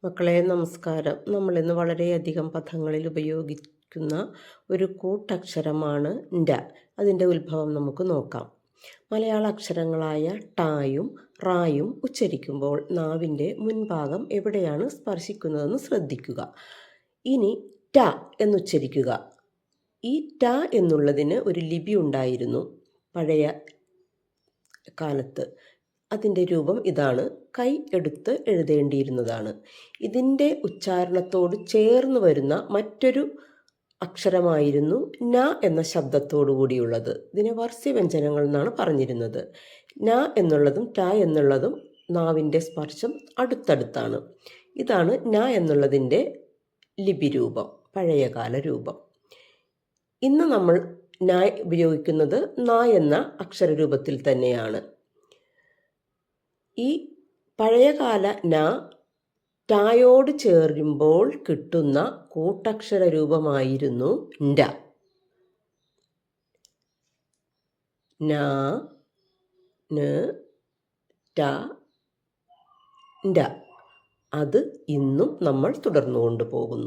മക്കളെ നമസ്കാരം. നമ്മളിന്ന് വളരെയധികം പദങ്ങളിൽ ഉപയോഗിക്കുന്ന ഒരു കൂട്ടക്ഷരമാണ് ൻ്റെ. അതിൻ്റെ ഉത്ഭവം നമുക്ക് നോക്കാം. മലയാള അക്ഷരങ്ങളായ ടായും റായും ഉച്ചരിക്കുമ്പോൾ നാവിൻ്റെ മുൻഭാഗം എവിടെയാണ് സ്പർശിക്കുന്നതെന്ന് ശ്രദ്ധിക്കുക. ഇനി ട എന്നുച്ചരിക്കുക. ഈ ട എന്നുള്ളതിന് ഒരു ലിപി ഉണ്ടായിരുന്നു പഴയ കാലത്ത്. അതിൻ്റെ രൂപം ഇതാണ്. കൈ എടുത്ത് എഴുതേണ്ടിയിരുന്നതാണ്. ഇതിൻ്റെ ഉച്ചാരണത്തോട് ചേർന്ന് വരുന്ന മറ്റൊരു അക്ഷരമായിരുന്നു ന എന്ന ശബ്ദത്തോടു കൂടിയുള്ളത്. ഇതിനെ വർസ്യവ്യഞ്ജനങ്ങൾ എന്നാണ് പറഞ്ഞിരുന്നത്. ന എന്നുള്ളതും ട എന്നുള്ളതും നാവിൻ്റെ സ്പർശം അടുത്തടുത്താണ്. ഇതാണ് ന എന്നുള്ളതിൻ്റെ ലിപി രൂപം, പഴയകാല രൂപം. ഇന്ന് നമ്മൾ ന ഉപയോഗിക്കുന്നത് ന എന്ന അക്ഷരരൂപത്തിൽ തന്നെയാണ്. ഈ പഴയകാല ന ടായോട് ചേരുമ്പോൾ കിട്ടുന്ന കൂട്ടക്ഷര രൂപമായിരുന്നു ണ്ട. ന, ന, ട, ണ്ട. അത് ഇന്നും നമ്മൾ തുടർന്നു കൊണ്ടുപോകുന്നു.